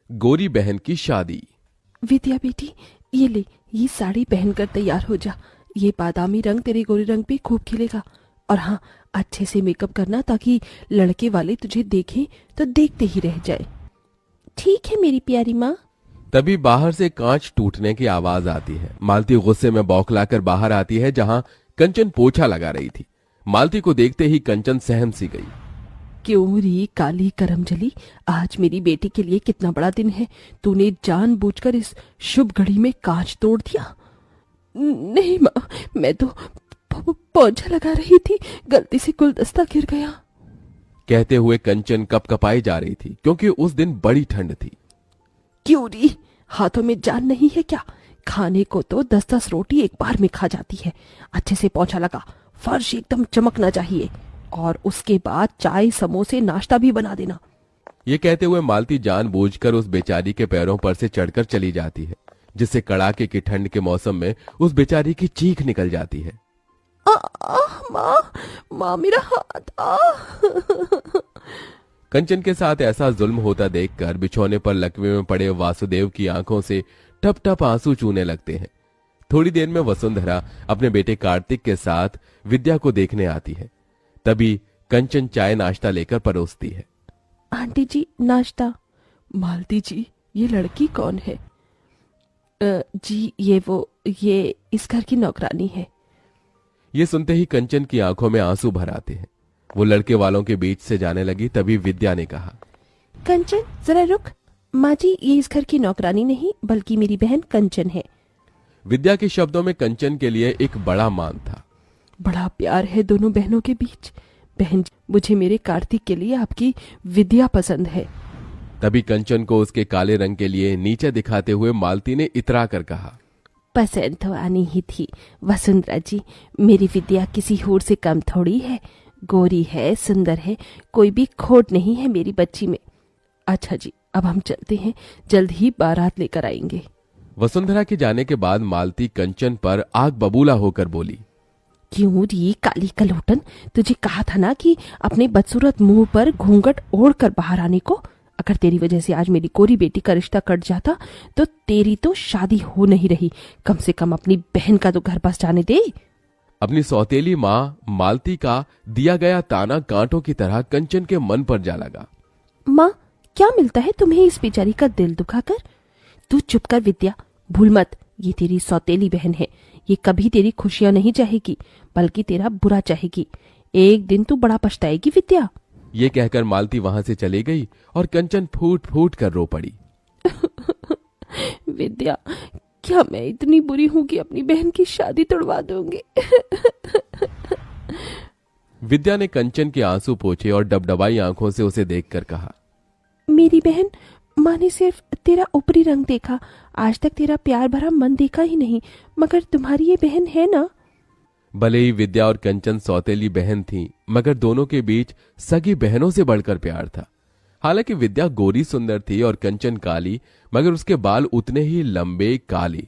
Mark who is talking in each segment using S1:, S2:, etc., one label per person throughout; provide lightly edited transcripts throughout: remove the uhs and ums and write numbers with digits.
S1: गोरी बहन की शादी।
S2: विद्या बेटी, ये ले, ये साड़ी पहनकर तैयार हो जा। ये बादामी रंग तेरे गोरे रंग पे खूब खिलेगा। और हाँ, अच्छे से मेकअप करना ताकि लड़के वाले तुझे देखें तो देखते ही रह जाए। ठीक है मेरी प्यारी माँ।
S1: तभी बाहर से कांच टूटने की आवाज आती है। मालती गुस्से में बौखलाकर बाहर आती है, जहां कंचन पोछा लगा रही थी। मालती को देखते ही कंचन सहम सी गई।
S2: क्यों री काली करमजली, आज मेरी बेटी के लिए कितना बड़ा दिन है। तूने जानबूझकर इस शुभ घड़ी में कांच तोड़ दिया। नहीं माँ, मैं तो पोछा लगा रही थी, गलती से गुलदस्ता गिर गया।
S1: कहते हुए कंचन कपकपाई जा रही थी, क्योंकि उस दिन बड़ी ठंड थी।
S2: क्यों री, हाथों में जान नहीं है क्या? खाने को तो 10-10 रोटी एक बार में खा जाती है। अच्छे से पोछा लगा, फर्श एकदम चमकना चाहिए। और उसके बाद चाय समोसे नाश्ता भी बना देना।
S1: ये कहते हुए मालती जानबूझकर उस बेचारी के पैरों पर से चढ़कर चली जाती है, जिससे कड़ाके की ठंड के मौसम में उस बेचारी की चीख निकल जाती है।
S2: माँ, माँ मेरा हाथ
S1: कंचन के साथ ऐसा जुल्म होता देखकर बिछौने पर लकवे में पड़े वासुदेव की आंखों से टप टप आंसू चूने लगते हैं। थोड़ी देर में वसुंधरा अपने बेटे कार्तिक के साथ विद्या को देखने आती है। तभी कंचन चाय नाश्ता लेकर परोसती है।
S2: आंटी जी, नाश्ता। मालती जी, ये लड़की कौन है? जी, ये इस घर की नौकरानी है।
S1: ये सुनते ही कंचन की आंखों में आंसू भर आते हैं। वो लड़के वालों के बीच से जाने लगी। तभी विद्या ने कहा,
S2: कंचन जरा रुक। माँ जी, ये इस घर की नौकरानी नहीं बल्कि मेरी बहन कंचन है।
S1: विद्या के शब्दों में कंचन के लिए एक बड़ा मान था।
S2: बड़ा प्यार है दोनों बहनों के बीच। बहन जी, मुझे मेरे कार्तिक के लिए आपकी विद्या पसंद है।
S1: तभी कंचन को उसके काले रंग के लिए नीचे दिखाते हुए मालती ने इतरा कर कहा,
S2: पसंद तो आनी ही थी वसुंधरा जी। मेरी विद्या किसी होर से कम थोड़ी है। गोरी है, सुंदर है, कोई भी खोट नहीं है मेरी बच्ची में। अच्छा जी, अब हम चलते हैं, जल्द ही बारात लेकर आएंगे।
S1: वसुंधरा के जाने के बाद मालती कंचन पर आग बबूला होकर बोली,
S2: क्यों री काली कलोटन, तुझे कहा था ना कि अपने बदसूरत मुंह पर घूंघट ओढ़ कर बाहर आने को। अगर तेरी वजह से आज मेरी गोरी बेटी का रिश्ता कट जाता तो तेरी तो शादी हो नहीं रही। कम से कम अपनी बहन का तो घर बस जाने दे।
S1: अपनी सौतेली माँ मालती का दिया गया ताना कांटों की तरह कंचन के मन पर जा लगा।
S2: माँ, क्या मिलता है तुम्हें इस बेचारी का दिल दुखाकर? तू चुप कर विद्या, भूल मत, ये तेरी सौतेली बहन है। ये कभी तेरी खुशियां नहीं चाहेगी बल्कि तेरा बुरा चाहेगी। एक दिन तू बड़ा पछताएगी विद्या।
S1: ये कहकर मालती वहां से चली गई और कंचन फूट फूट कर रो पड़ी।
S2: विद्या, क्या मैं इतनी बुरी हूं कि अपनी बहन की शादी तोड़वा दूंगी?
S1: विद्या ने कंचन के आंसू पोंछे और डबडबाई आंखों से उसे देखकर कहा,
S2: मेरी बहन, माँ ने सिर्फ तेरा ऊपरी रंग देखा, आज तक तेरा प्यार भरा मन देखा ही नहीं। मगर तुम्हारी ये बहन है ना?
S1: भले ही विद्या और कंचन सौतेली बहन थीं, मगर दोनों के बीच सगी बहनों से बढ़कर प्यार था। हालांकि विद्या गोरी सुंदर थी और कंचन काली, मगर उसके बाल उतने ही लंबे काले।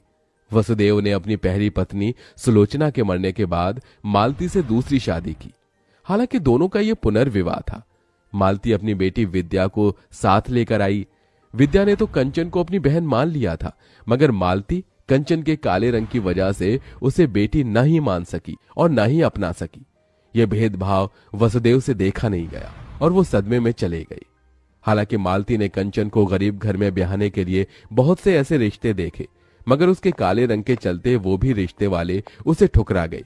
S1: वसुदेव ने अपनी पहली पत्नी सुलोचना के मरने के बाद मालती से दूसरी शादी की। हालांकि दोनों का यह पुनर्विवाह था। मालती अपनी बेटी विद्या को साथ लेकर आई। विद्या ने तो कंचन को अपनी बहन मान लिया था, मगर मालती कंचन के काले रंग की वजह से उसे बेटी न ही मान सकी और न ही अपना सकी। यह भेदभाव वसुदेव से देखा नहीं गया और वो सदमे में चले गई। हालांकि मालती ने कंचन को गरीब घर में ब्याहने के लिए बहुत से ऐसे रिश्ते देखे, मगर उसके काले रंग के चलते वो भी रिश्ते वाले उसे ठुकरा गए।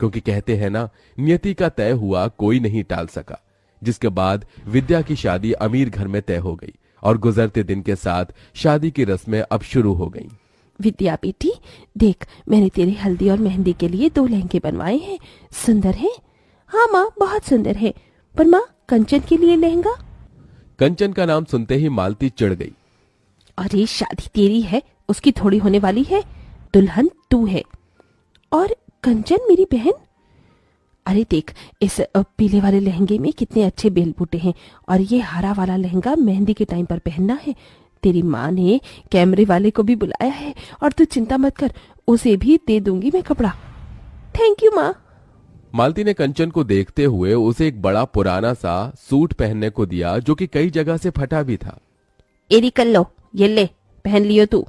S1: क्योंकि कहते हैं ना, नियति का तय हुआ कोई नहीं टाल सका। जिसके बाद विद्या की शादी अमीर घर में तय हो गई और गुजरते दिन के साथ शादी की रस्में अब शुरू हो गईं।
S2: विद्या बेटी, देख, मैंने तेरे हल्दी और मेहंदी के लिए 2 लहंगे बनवाए हैं। सुंदर है? हाँ माँ, बहुत सुंदर है। पर माँ, कंचन के लिए लहंगा?
S1: कंचन का नाम सुनते ही मालती चिढ़ गई।
S2: अरे शादी तेरी है, उसकी थोड़ी होने वाली है। दुल्हन तू है और कंचन मेरी बहन। अरे देख, इस पीले वाले लहंगे में कितने अच्छे बेल बूटे हैं और ये हरा वाला लहंगा मेहंदी के टाइम पर पहनना है। तेरी माँ ने कैमरे वाले को भी बुलाया है और तू चिंता मत कर, उसे भी दे दूंगी मैं कपड़ा। थैंक यू माँ।
S1: मालती ने कंचन को देखते हुए उसे एक बड़ा पुराना सा सूट पहनने को दिया, जो कि कई जगह से फटा भी था।
S2: एरी कर लो, ये ले, पहन लियो तू।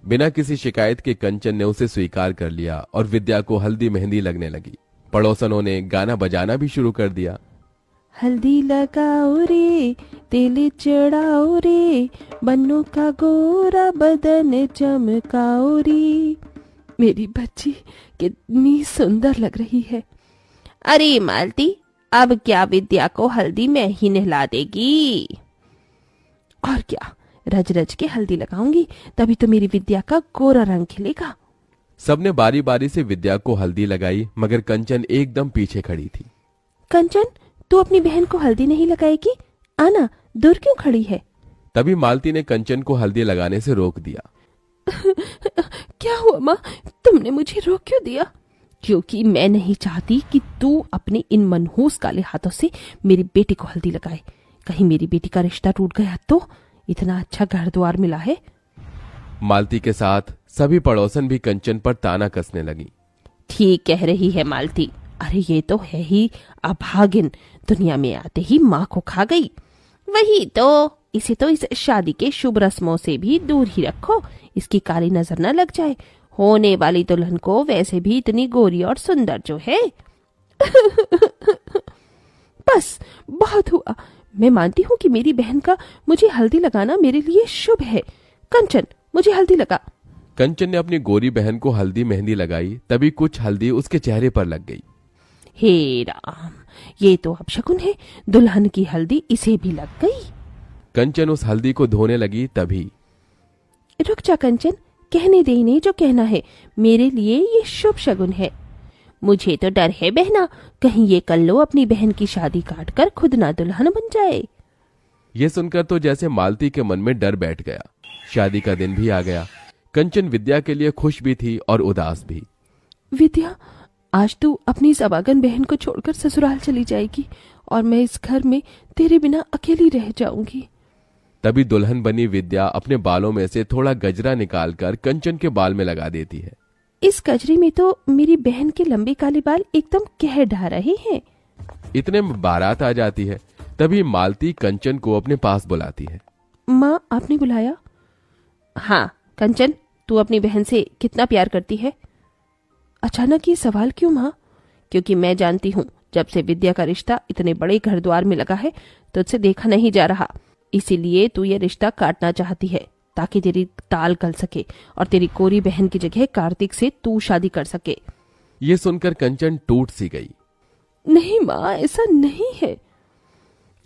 S1: बिना किसी शिकायत के कंचन ने उसे स्वीकार कर लिया और विद्या को हल्दी मेहंदी लगने लगी। पड़ोसनों ने गाना बजाना भी शुरू कर दिया।
S2: हल्दी लगाओ रे, तेल चढ़ाओ रे, बन्नों का गोरा बदन चमकाओ रे। मेरी बच्ची कितनी सुंदर लग रही है। अरे मालती, अब क्या विद्या को हल्दी में ही नहला देगी? और क्या, रज रज के हल्दी लगाऊंगी, तभी तो मेरी विद्या का गोरा रंग खिलेगा।
S1: सबने बारी बारी से विद्या को हल्दी लगाई, मगर कंचन एकदम पीछे खड़ी थी।
S2: कंचन, तू अपनी बहन को हल्दी नहीं लगाएगी? आना, दूर क्यों खड़ी है?
S1: तभी मालती ने कंचन को हल्दी लगाने से रोक दिया।
S2: क्या हुआ माँ, तुमने मुझे रोक क्यों दिया? क्योंकि मैं नहीं चाहती कि तू अपने इन मनहूस काले हाथों से मेरी बेटी को हल्दी लगाए। कहीं मेरी बेटी का रिश्ता टूट गया तो? इतना अच्छा घर द्वार मिला है।
S1: मालती के साथ सभी पड़ोसन भी कंचन पर ताना कसने लगी।
S2: ठीक कह रही है मालती। अरे ये तो है ही अभागिन, दुनिया में आते ही माँ को खा गई। वही तो, इसे तो इस शादी के शुभ रस्मों से भी दूर ही रखो, इसकी काली नजर न लग जाए। होने वाली दुल्हन को वैसे भी इतनी गोरी और सुंदर जो है। बस बहुत हुआ। मैं मानती हूँ कि मेरी बहन का मुझे हल्दी लगाना मेरे लिए शुभ है। कंचन, मुझे हल्दी लगा।
S1: कंचन ने अपनी गोरी बहन को हल्दी मेहंदी लगाई, तभी कुछ हल्दी उसके चेहरे पर लग गई।
S2: हे राम, ये तो अपशकुन है। दुल्हन की हल्दी इसे भी लग गई।
S1: कंचन उस हल्दी को धोने लगी, तभी
S2: रुक जा कंचन, कहने दे इन्हें जो कहना है। मेरे लिए ये शुभ शगुन है। मुझे तो डर है बहना, कहीं ये कल्लो अपनी बहन की शादी काट कर खुद ना दुल्हन बन जाए।
S1: ये सुनकर तो जैसे मालती के मन में डर बैठ गया। शादी का दिन भी आ गया। कंचन विद्या के लिए खुश भी थी और उदास भी।
S2: विद्या, आज तू अपनी इस अभागन बहन को छोड़कर ससुराल चली जाएगी और मैं इस घर में तेरे बिना अकेली रह जाऊंगी।
S1: तभी दुल्हन बनी विद्या अपने बालों में से थोड़ा गजरा निकालकर कंचन के बाल में लगा देती है।
S2: इस गजरे में तो मेरी बहन के लंबे काले बाल एकदम कह ढा रहे हैं।
S1: इतने में बारात आ जाती है। तभी मालती कंचन को अपने पास बुलाती है।
S2: माँ, आपने बुलाया? हाँ कंचन, तू अपनी बहन से कितना प्यार करती है? अचानक ये सवाल क्यों माँ? क्योंकि मैं जानती हूँ, जब से विद्या का रिश्ता इतने बड़े घर द्वार में लगा है तो तुझसे देखा नहीं जा रहा। इसीलिए तू ये रिश्ता काटना चाहती है ताकि तेरी टाल गल सके और तेरी कोरी बहन की जगह कार्तिक से तू शादी कर सके।
S1: ये सुनकर कंचन टूट सी गई।
S2: नहीं माँ, ऐसा नहीं है।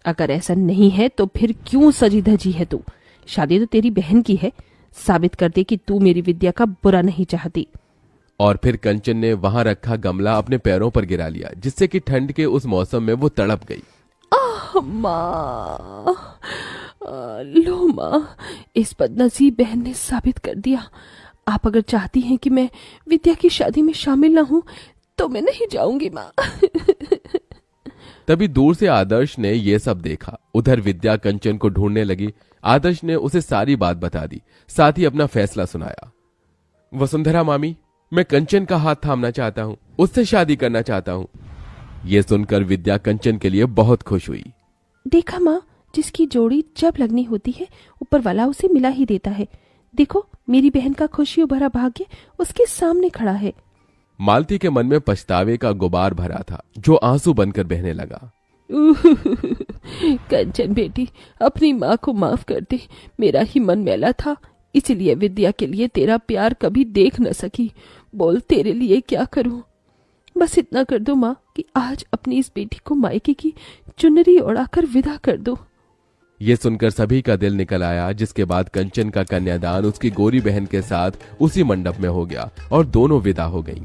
S2: अगर ऐसा नहीं है तो फिर क्यों सजी धजी है तू? शादी तो तेरी बहन की है। साबित कर दे कि तू मेरी विद्या का बुरा नहीं चाहती।
S1: और फिर कंचन ने वहां रखा गमला अपने पैरों पर गिरा लिया, जिससे कि ठंड के उस मौसम में वो तड़प गई।
S2: माँ, लो माँ, इस बदनसीब बहन ने साबित कर दिया। आप अगर चाहती हैं कि मैं विद्या की शादी में शामिल ना हूं तो मैं नहीं जाऊंगी माँ।
S1: तभी दूर से आदर्श ने ये सब देखा। उधर विद्या कंचन को ढूंढने लगी। आदर्श ने उसे सारी बात बता दी, साथ ही अपना फैसला सुनाया। वसुंधरा मामी, मैं कंचन का हाथ थामना चाहता हूँ, उससे शादी करना चाहता हूँ। ये सुनकर विद्या कंचन के लिए बहुत खुश हुई।
S2: देखा माँ, जिसकी जोड़ी जब लगनी होती है ऊपर वाला उसे मिला ही देता है। देखो, मेरी बहन का खुशियों भरा भाग्य उसके सामने खड़ा है।
S1: मालती के मन में पछतावे का गुबार भरा था, जो आंसू बनकर बहने लगा।
S2: कंचन बेटी, अपनी माँ को माफ कर दे। मेरा ही मन मैला था, इसलिए विद्या के लिए तेरा प्यार कभी देख न सकी। बोल, तेरे लिए क्या करूं? बस इतना कर दो माँ कि आज अपनी इस बेटी को मायके की चुनरी ओढ़ाकर विदा कर दो।
S1: ये सुनकर सभी का दिल निकल आया, जिसके बाद कंचन का कन्यादान उसकी गोरी बहन के साथ उसी मंडप में हो गया और दोनों विदा हो गईं।